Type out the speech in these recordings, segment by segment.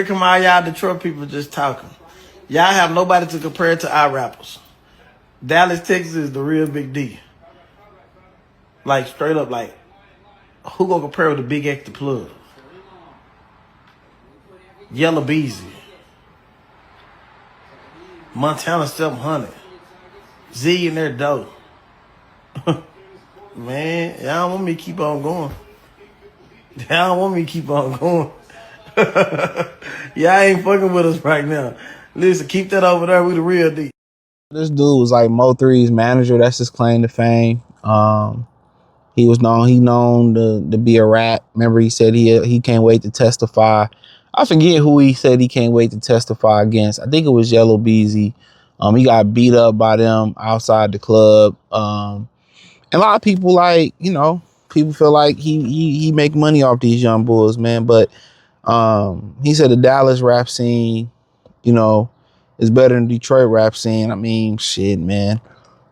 here come all y'all Detroit people just talking. Y'all have nobody to compare to our rappers. Dallas, Texas is the real big D. Like, straight up, like, who gonna compare with the Big X the Plug? Yellow Beezy. Montana 700. Z in their dough. Man, y'all don't want me to keep on going. Y'all don't want me to keep on going. Y'all ain't fucking with us right now. Listen, keep that over there. We the real D. This dude was like Mo3's manager. That's his claim to fame. He known to be a rat. Remember, he said he can't wait to testify. I forget who he said he can't wait to testify against. I think it was Yellow Beezy. He got beat up by them outside the club. And a lot of people people feel like he make money off these young bulls, man. But he said the Dallas rap scene, is better than Detroit rap scene. I mean, shit, man.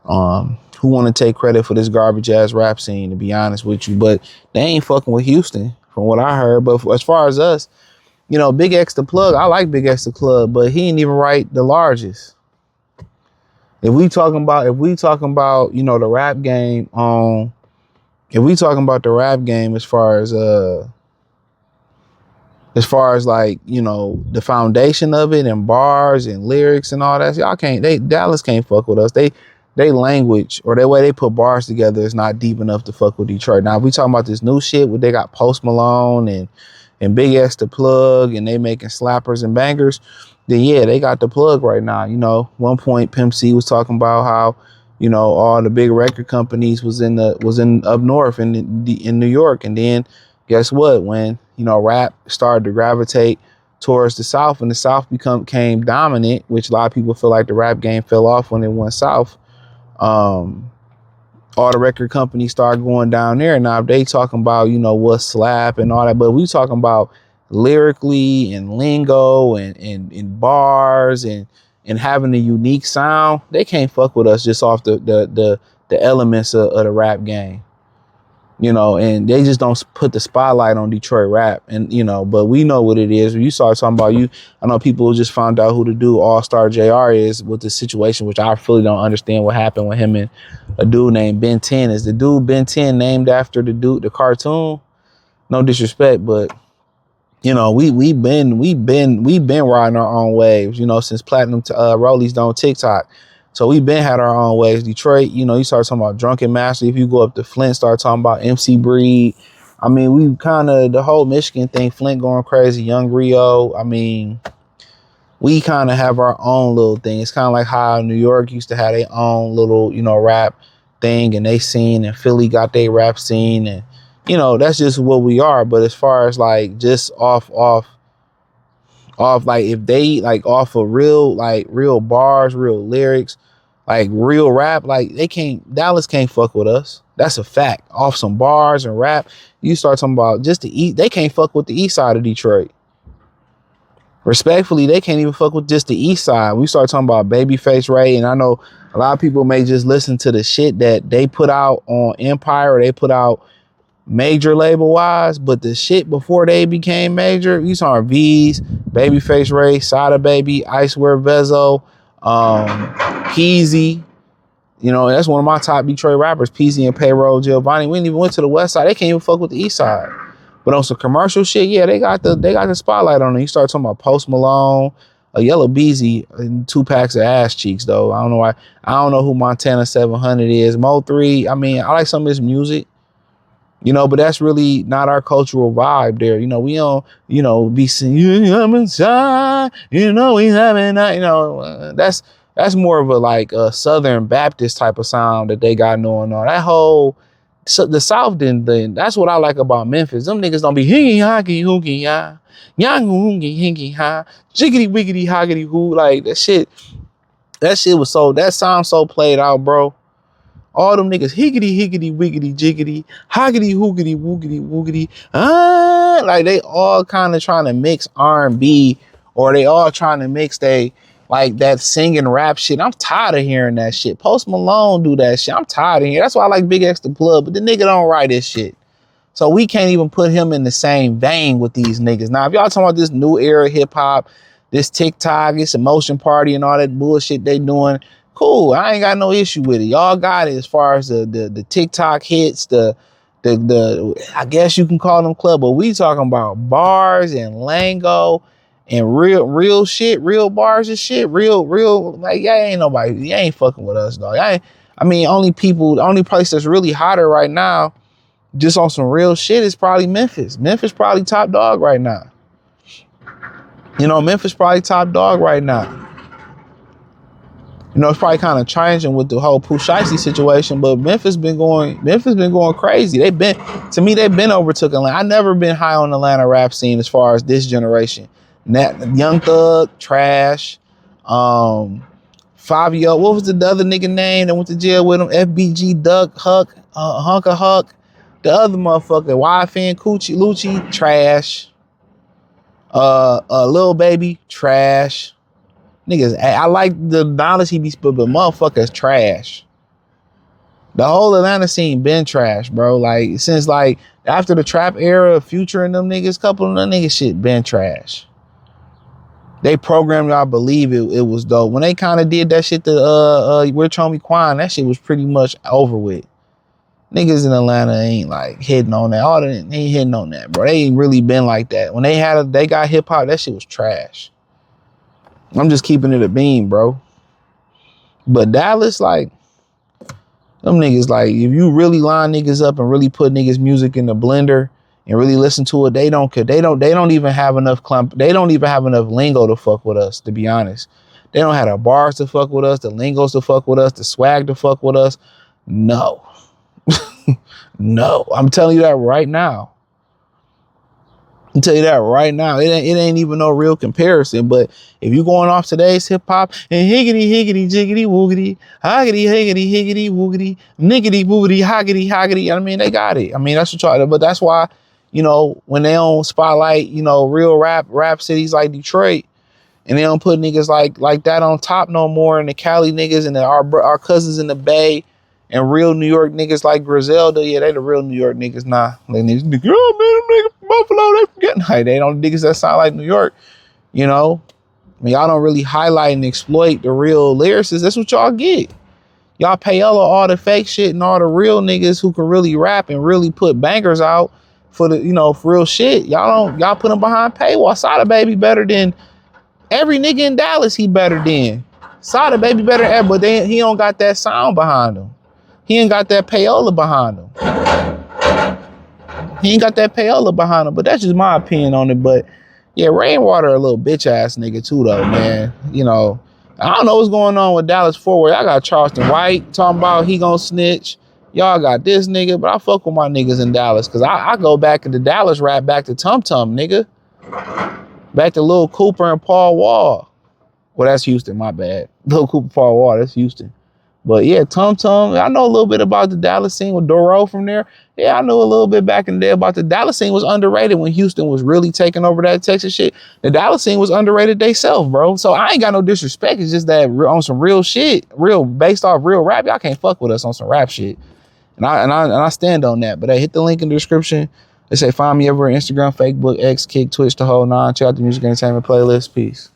Who want to take credit for this garbage ass rap scene, to be honest with you? But they ain't fucking with Houston, from what I heard. But as far as us, Big X the Plug, I like Big X the Plug, but he ain't even write The Largest. If we talking about, the rap game as far as like, the foundation of it and bars and lyrics and all that, Dallas can't fuck with us. They language or their way they put bars together is not deep enough to fuck with Detroit. Now, if we talking about this new shit where they got Post Malone and Big X the Plug and they making slappers and bangers, then yeah, they got the plug right now. One point Pimp C was talking about how, all the big record companies was in up north in New York. And then guess what? When, rap started to gravitate towards the South and the South became dominant, which a lot of people feel like the rap game fell off when it went South. All the record companies started going down there. Now they talking about, what's slap and all that, but we talking about lyrically and lingo and bars and having a unique sound. They can't fuck with us just off the elements of the rap game. And they just don't put the spotlight on Detroit rap. And, but we know what it is. When you start talking about I know people just found out who the dude All-Star JR is with the situation, which I really don't understand what happened with him and a dude named Ben 10. Is the dude Ben 10 named after the cartoon? No disrespect, but we've been riding our own waves, since Platinum Rollies on TikTok. So we've been had our own ways. Detroit, you start talking about Drunken Master. If you go up to Flint, start talking about MC Breed. I mean, we kind of, the whole Michigan thing, Flint going crazy, Young Rio. I mean, we kind of have our own little thing. It's kind of like how New York used to have their own little, rap thing and they scene, and Philly got their rap scene, and, that's just what we are. But as far as like just off like if they like off of real bars, real lyrics, like real rap, like Dallas can't fuck with us. That's a fact. Off some bars and rap, you start talking about just they can't fuck with the east side of Detroit. Respectfully, they can't even fuck with just the east side. We start talking about Babyface Ray, and I know a lot of people may just listen to the shit that they put out on Empire, or they put out major label wise, but the shit before they became major, you saw V's, Babyface Ray, Sada Baby, Icewear Vezo, Peasy. That's one of my top Detroit rappers, Peasy and Payroll Giovanni. We didn't even went to the west side. They can't even fuck with the east side. But on some commercial shit, yeah, they got the spotlight on it. You start talking about Post Malone, a Yellow Beezy, and 2 packs of ass cheeks though. I don't know why. I don't know who Montana 700 is. Mo3. I mean, I like some of his music. But that's really not our cultural vibe there. We don't, be saying, I'm inside, we having that, that's more of a like a Southern Baptist type of sound that they got going on. That whole, the South then, that's what I like about Memphis. Them niggas don't be hingy hockey hooky ya, yang hoongy hingy ha, jiggity wiggity hoggity hoo. Like that shit that sound so played out, bro. All them niggas higgity higgity wiggity jiggity hoggity hoogity woogity woogity. Like they all kind of trying to mix R&B, or they all trying to mix like that singing rap shit. I'm tired of hearing that shit. Post Malone do that shit. I'm tired of hearing. That's why I like Big X the Plug, but the nigga don't write this shit. So we can't even put him in the same vein with these niggas. Now, if y'all talking about this new era hip hop, this TikTok, this emotion party and all that bullshit they doing, cool. I ain't got no issue with it. Y'all got it as far as the TikTok hits, the I guess you can call them club, but we talking about bars and lingo and real shit, real bars and shit, real like y'all ain't nobody, y'all ain't fucking with us, dog. The only place that's really hotter right now, just on some real shit, is probably Memphis. Memphis probably top dog right now. You know, Memphis probably top dog right now. You know, it's probably kind of changing with the whole Pooh Shiesty situation, but Memphis been going crazy. They've been overtook Atlanta. I never been high on the Atlanta rap scene as far as this generation. Young Thug, trash. Fabio, what was the other nigga name that went to jail with him? FBG, Duck, Huck, Hunka Huck. The other motherfucker, YFN, Coochie, Lucci, trash. Lil Baby, trash. Niggas, I like the knowledge he be spit, but motherfuckers trash. The whole Atlanta scene been trash, bro. Like, since like after the trap era, Future and them niggas, couple of them niggas shit been trash. They programmed y'all believe it was dope. When they kind of did that shit to Rich Homie Quan, that shit was pretty much over with. Niggas in Atlanta ain't like hitting on that. They ain't hitting on that, bro. They ain't really been like that. When they got hip hop, that shit was trash. I'm just keeping it a beam, bro. But Dallas, like, them niggas, like, if you really line niggas up and really put niggas' music in the blender and really listen to it, they don't even have enough lingo to fuck with us, to be honest. They don't have the bars to fuck with us, the lingos to fuck with us, the swag to fuck with us. No. No. I'm telling you that right now. It ain't even no real comparison. But if you going off today's hip hop and higgity higgity jiggity woogity, hoggity higgity higgity woogity, niggity woogity hoggity hoggity, I mean, they got it. I mean, that's what y'all. But that's why, you know, when they don't spotlight, you know, real rap cities like Detroit, and they don't put niggas like that on top no more, and the Cali niggas and our cousins in the Bay. And real New York niggas like Griselda, yeah, they the real New York niggas. Nah, they niggas, oh man, them niggas Buffalo, they forgetting. Like, they don't niggas that sound like New York, you know. I mean, y'all don't really highlight and exploit the real lyricists. That's what y'all get. Y'all pay all the fake shit and all the real niggas who can really rap and really put bangers out for the, you know, for real shit. Y'all put them behind paywall. Sada Baby better than every nigga in Dallas. He better than Sada Baby better than, but he don't got that sound behind him. He ain't got that payola behind him. But that's just my opinion on it. But yeah, Rainwater a little bitch ass nigga too though, man. You know, I don't know what's going on with Dallas Forward. I got Charleston White talking about he gonna snitch. Y'all got this nigga, but I fuck with my niggas in Dallas because I go back to the Dallas rap, back to Tum Tum, nigga. Back to Lil Cooper and Paul Wall. Well, that's Houston, my bad. Lil Cooper, Paul Wall, that's Houston. But yeah, Tum Tum, I know a little bit about the Dallas scene with Doro from there. Yeah, I know a little bit back in the day about the Dallas scene was underrated when Houston was really taking over that Texas shit. The Dallas scene was underrated theyself, bro. So I ain't got no disrespect. It's just that on some real shit, based off real rap, y'all can't fuck with us on some rap shit. And I stand on that. But hey, hit the link in the description. They say find me everywhere: Instagram, Facebook, X, Kick, Twitch, the whole nine. Check out the music entertainment playlist. Peace.